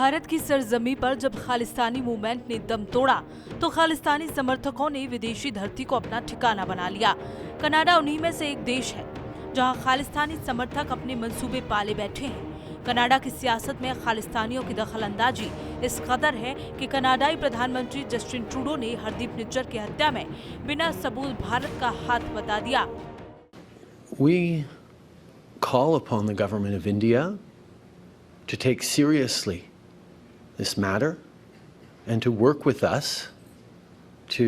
भारत की सरजमी पर जब खालिस्तानी मूवमेंट ने दम तोड़ा तो खालिस्तानी समर्थकों ने विदेशी धरती को अपना ठिकाना बना लिया। कनाडा उन्हीं में से एक देश है जहां खालिस्तानी समर्थक अपने मंसूबे पाले बैठे हैं। कनाडा की सियासत में खालिस्तानियों की दखलंदाजी इस कदर है कि कनाडाई प्रधानमंत्री जस्टिन ट्रूडो ने हरदीप निज्जर की हत्या में बिना सबूत भारत का हाथ बता दिया। We call upon the government of India to take seriously this matter and to work with us to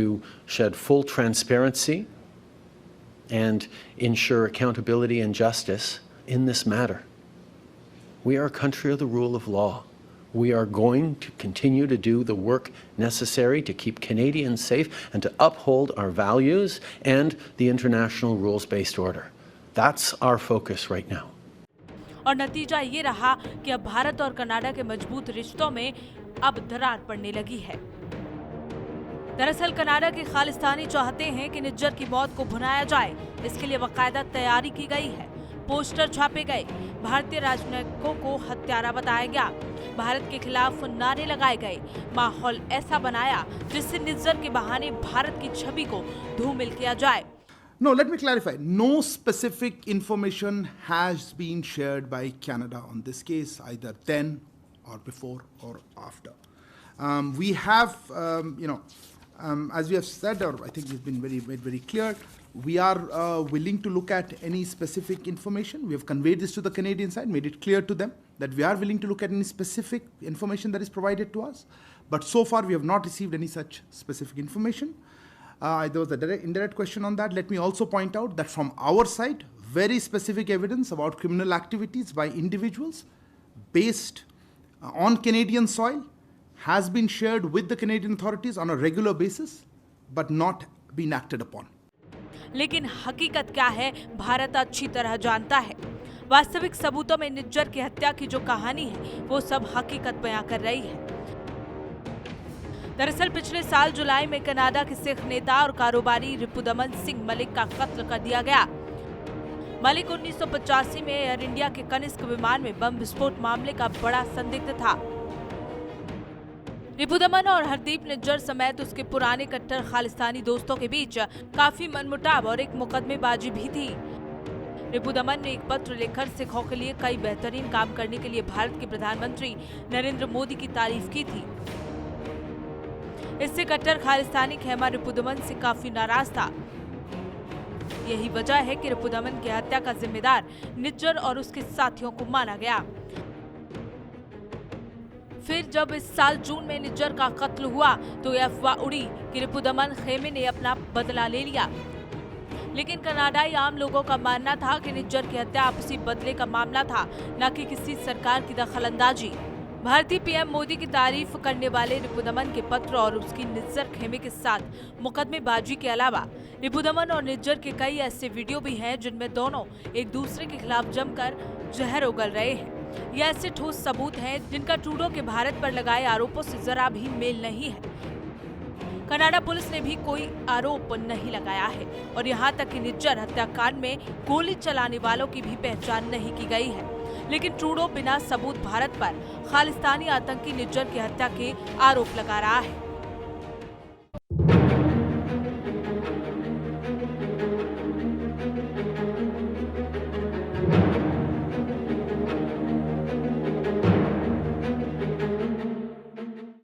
shed full transparency and ensure accountability and justice in this matter. We are a country of the rule of law. We are going to continue to do the work necessary to keep Canadians safe and to uphold our values and the international rules-based order. That's our focus right now. और नतीजा ये रहा कि अब भारत और Canada के मजबूत रिश्तों में अब दरार पड़ने लगी है। दरअसल कनाडा के खालिस्तानी चाहते हैं कि निज्जर की मौत को भुनाया जाए। इसके लिए बाकायदा तैयारी की गई है। पोस्टर छापे गए, भारतीय राजनयिकों को हत्यारा बताया गया, भारत के खिलाफ नारे लगाए गए, माहौल ऐसा बनाया जिससे निज्जर के बहाने भारत की छवि को धूमिल किया जाए। No, let me clarify. No specific information has been shared by Canada on this case, either then or before or after. We have, as we have said, or I think it's been made very clear, we are willing to look at any specific information. We have conveyed this to the Canadian side, made it clear to them that we are willing to look at any specific information that is provided to us. But so far, we have not received any such specific information. There was a indirect question on that. Let me also point out that from our side, very specific evidence about criminal activities by individuals based on Canadian soil has been shared with the Canadian authorities on a regular basis, but not been acted upon. लेकिन हकीकत क्या है, भारत अच्छी तरह जानता है। वास्तविक सबूतों में निज्जर की हत्या की जो कहानी है, वो सब हकीकत बयां कर रही है। दरअसल पिछले साल जुलाई में कनाडा के सिख नेता और कारोबारी रिपुदमन सिंह मलिक का कत्ल कर दिया गया। मलिक 1985 में एयर इंडिया के कनिष्क विमान में बम विस्फोट मामले का बड़ा संदिग्ध था। रिपुदमन और हरदीप निज्जर समेत उसके पुराने कट्टर खालिस्तानी दोस्तों के बीच काफी मनमुटाव और एक मुकदमेबाजी भी थी। रिपुदमन ने एक पत्र लिखकर सिखों के लिए कई बेहतरीन काम करने के लिए भारत के प्रधानमंत्री नरेंद्र मोदी की तारीफ की थी। इससे कट्टर खालिस्तानी खेमा रिपुदमन से काफी नाराज था। यही वजह है कि रिपुदमन की हत्या का जिम्मेदार निज्जर और उसके साथियों को माना गया। फिर जब इस साल जून में निज्जर का कत्ल हुआ तो यह अफवाह उड़ी कि रिपुदमन खेमे ने अपना बदला ले लिया। लेकिन कनाडाई आम लोगों का मानना था कि निज्जर की हत्या आपसी बदले का मामला था, न कि किसी सरकार की दखलंदाजी। भारतीय पीएम मोदी की तारीफ करने वाले रिपुदमन के पत्र और उसकी निज्जर खेमे के साथ मुकदमेबाजी के अलावा रिपुदमन और निज्जर के कई ऐसे वीडियो भी हैं जिनमें दोनों एक दूसरे के खिलाफ जमकर जहर उगल रहे हैं। ये ऐसे ठोस सबूत हैं जिनका ट्रूडो के भारत पर लगाए आरोपों से जरा भी मेल नहीं है। कनाडा पुलिस ने भी कोई आरोप नहीं लगाया है और यहाँ तक कि निज्जर हत्याकांड में गोली चलाने वालों की भी पहचान नहीं की गई है। लेकिन ट्रूडो बिना सबूत भारत पर खालिस्तानी आतंकी निज्जर की हत्या के आरोप लगा रहा है।